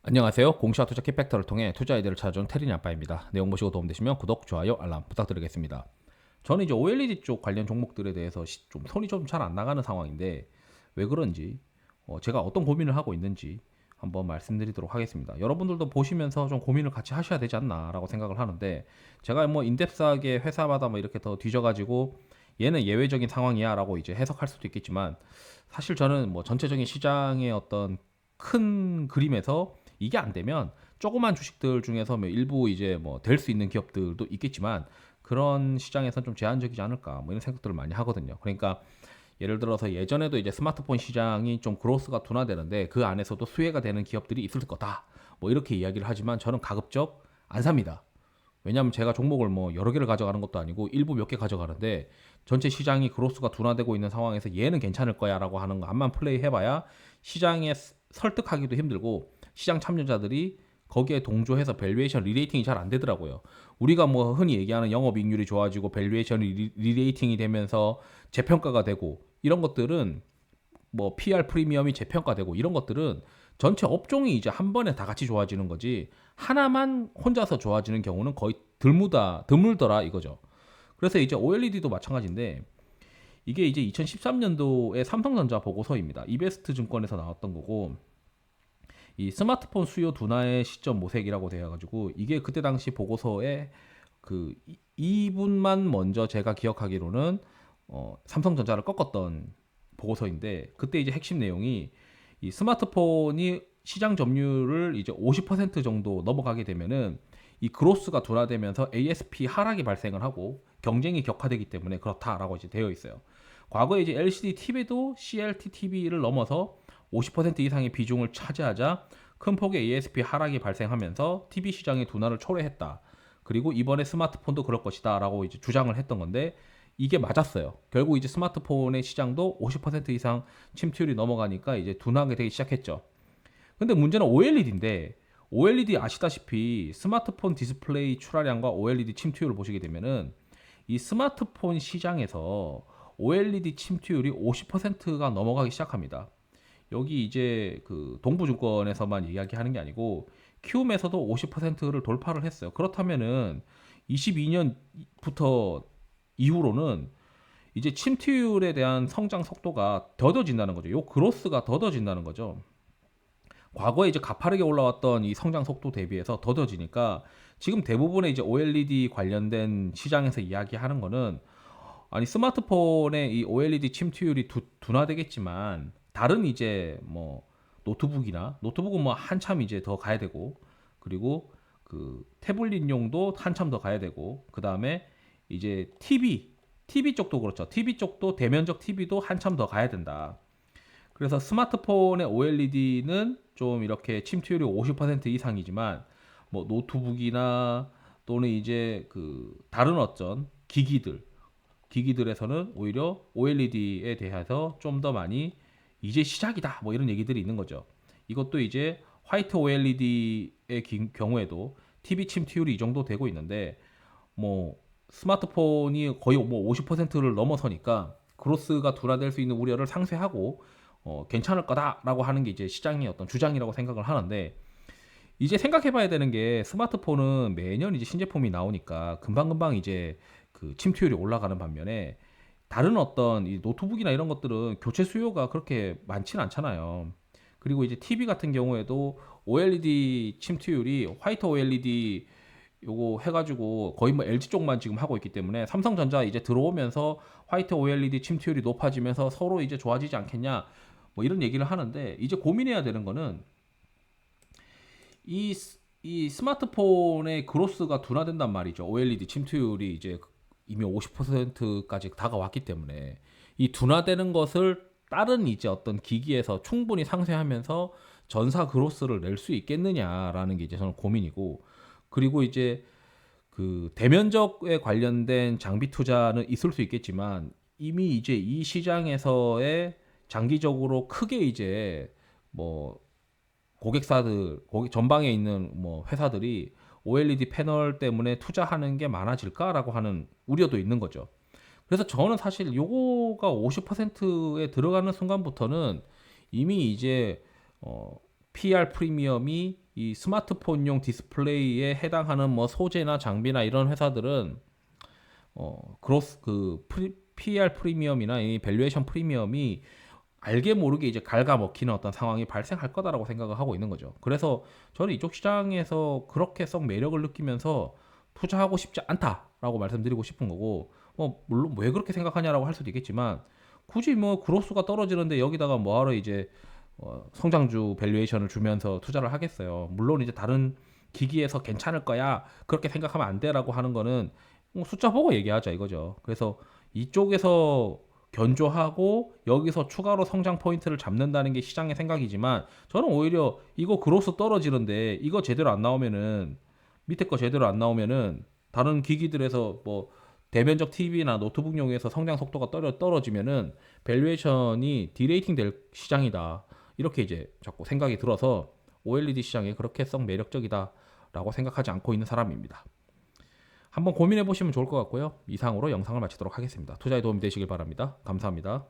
안녕하세요. 공시와 투자 키팩터를 통해 투자 아이디어를 찾아준 테린이 아빠입니다. 내용 보시고 도움되시면 구독, 좋아요, 알람 부탁드리겠습니다. 저는 이제 OLED 쪽 관련 종목들에 대해서 좀 손이 좀 잘 안 나가는 상황인데 왜 그런지 제가 어떤 고민을 하고 있는지 한번 말씀드리도록 하겠습니다. 여러분들도 보시면서 좀 고민을 같이 하셔야 되지 않나라고 생각을 하는데 제가 뭐 인덱스하게 회사마다 뭐 이렇게 더 뒤져가지고 얘는 예외적인 상황이야라고 이제 해석할 수도 있겠지만 사실 저는 뭐 전체적인 시장의 어떤 큰 그림에서 이게 안 되면 조그만 주식들 중에서 뭐 일부 이제 뭐 될 수 있는 기업들도 있겠지만 그런 시장에선 좀 제한적이지 않을까 뭐 이런 생각들을 많이 하거든요. 그러니까 예를 들어서 예전에도 이제 스마트폰 시장이 좀 그로스가 둔화되는데 그 안에서도 수혜가 되는 기업들이 있을 거다. 뭐 이렇게 이야기를 하지만 저는 가급적 안 삽니다. 왜냐하면 제가 종목을 뭐 여러 개를 가져가는 것도 아니고 일부 몇 개 가져가는데 전체 시장이 그로스가 둔화되고 있는 상황에서 얘는 괜찮을 거야라고 하는 거 한만 플레이 해봐야 시장에 설득하기도 힘들고 시장 참여자들이 거기에 동조해서 밸류에이션 리레이팅이 잘 안 되더라고요. 우리가 뭐 흔히 얘기하는 영업이익률이 좋아지고 밸류에이션 리레이팅이 되면서 재평가가 되고 이런 것들은 뭐 PR 프리미엄이 재평가되고 이런 것들은 전체 업종이 이제 한 번에 다 같이 좋아지는 거지 하나만 혼자서 좋아지는 경우는 거의 드물더라 이거죠. 그래서 이제 OLED도 마찬가지인데 이게 이제 2013년도에 삼성전자 보고서입니다. 이베스트 증권에서 나왔던 거고 이 스마트폰 수요 둔화의 시점 모색이라고 돼가지고 이게 그때 당시 보고서에 그 이분만 먼저 제가 기억하기로는 삼성전자를 꺾었던 보고서인데 그때 이제 핵심 내용이 이 스마트폰이 시장 점유율을 이제 50% 정도 넘어가게 되면은 이 그로스가 둔화되면서 ASP 하락이 발생을 하고 경쟁이 격화되기 때문에 그렇다라고 이제 되어 있어요. 과거에 이제 LCD TV도 CLT TV를 넘어서 50% 이상의 비중을 차지하자 큰 폭의 ASP 하락이 발생하면서 TV 시장의 둔화를 초래했다. 그리고 이번에 스마트폰도 그럴 것이다라고 이제 주장을 했던 건데 이게 맞았어요. 결국 이제 스마트폰의 시장도 50% 이상 침투율이 넘어가니까 이제 둔하게 되기 시작했죠. 근데 문제는 OLED인데 OLED 아시다시피 스마트폰 디스플레이 출하량과 OLED 침투율을 보시게 되면은 이 스마트폰 시장에서 OLED 침투율이 50%가 넘어가기 시작합니다. 여기 이제 그 동부증권에서만 이야기하는 게 아니고 키움에서도 50%를 돌파를 했어요. 그렇다면은 22년부터 이후로는 이제 침투율에 대한 성장 속도가 더뎌진다는 거죠. 요 그로스가 더뎌진다는 거죠. 과거에 이제 가파르게 올라왔던 이 성장 속도 대비해서 더뎌지니까 지금 대부분의 이제 OLED 관련된 시장에서 이야기하는 거는 아니 스마트폰의 이 OLED 침투율이 둔화되겠지만 다른 이제 뭐 노트북은 뭐 한참 이제 더 가야 되고 그리고 그 태블릿용도 한참 더 가야 되고 그 다음에 이제 TV 쪽도 그렇죠. TV 쪽도 대면적 TV도 한참 더 가야 된다. 그래서 스마트폰의 OLED는 좀 이렇게 침투율이 50% 이상이지만 뭐 노트북이나 또는 이제 그 다른 어떤 기기들에서는 오히려 OLED에 대해서 좀 더 많이 이제 시작이다 뭐 이런 얘기들이 있는 거죠. 이것도 이제 화이트 OLED의 경우에도 TV 침투율이 이 정도 되고 있는데 뭐 스마트폰이 거의 뭐 50%를 넘어서니까 그로스가 둔화될 수 있는 우려를 상쇄하고 괜찮을 거다라고 하는 게 이제 시장의 어떤 주장이라고 생각을 하는데 이제 생각해봐야 되는 게 스마트폰은 매년 이제 신제품이 나오니까 금방금방 이제 그 침투율이 올라가는 반면에 다른 어떤 이 노트북이나 이런 것들은 교체 수요가 그렇게 많지는 않잖아요. 그리고 이제 TV 같은 경우에도 OLED 침투율이 화이트 OLED 요거 해가지고 거의 뭐 LG 쪽만 지금 하고 있기 때문에 삼성전자 이제 들어오면서 화이트 OLED 침투율이 높아지면서 서로 이제 좋아지지 않겠냐 뭐 이런 얘기를 하는데 이제 고민해야 되는 거는 이, 이 스마트폰의 그로스가 둔화된단 말이죠. OLED 침투율이 이제 이미 50%까지 다가왔기 때문에 이 둔화되는 것을 다른 이제 어떤 기기에서 충분히 상쇄하면서 전사 그로스를 낼 수 있겠느냐라는 게 이제 저는 고민이고 그리고 이제 그 대면적에 관련된 장비 투자는 있을 수 있겠지만 이미 이제 이 시장에서의 장기적으로 크게 이제 뭐 고객 전방에 있는 뭐 회사들이 OLED 패널 때문에 투자하는 게 많아질까라고 하는 우려도 있는 거죠. 그래서 저는 사실 요거가 50%에 들어가는 순간부터는 이미 이제 PR 프리미엄이 이 스마트폰용 디스플레이에 해당하는 뭐 소재나 장비나 이런 회사들은 그로스 PR 프리미엄이나 이 밸류에이션 프리미엄이 알게 모르게 이제 갉아먹히는 어떤 상황이 발생할 거다라고 생각을 하고 있는 거죠. 그래서 저는 이쪽 시장에서 그렇게 썩 매력을 느끼면서 투자하고 싶지 않다라고 말씀드리고 싶은 거고, 물론 왜 그렇게 생각하냐라고 할 수도 있겠지만, 굳이 뭐 그로스가 떨어지는데 여기다가 뭐하러 이제 성장주 밸류에이션을 주면서 투자를 하겠어요. 물론 이제 다른 기기에서 괜찮을 거야 그렇게 생각하면 안 돼라고 하는 거는 숫자 보고 얘기하자 이거죠. 그래서 이쪽에서 견조하고 여기서 추가로 성장 포인트를 잡는다는 게 시장의 생각이지만, 저는 오히려 이거 그로스 떨어지는데 이거 제대로 안 나오면은, 밑에 거 제대로 안 나오면은 다른 기기들에서 뭐 대면적 TV나 노트북용에서 성장 속도가 떨어지면은 밸류에이션이 디레이팅 될 시장이다, 이렇게 이제 자꾸 생각이 들어서 OLED 시장이 그렇게 썩 매력적이다라고 생각하지 않고 있는 사람입니다. 한번 고민해 보시면 좋을 것 같고요. 이상으로 영상을 마치도록 하겠습니다. 투자에 도움이 되시길 바랍니다. 감사합니다.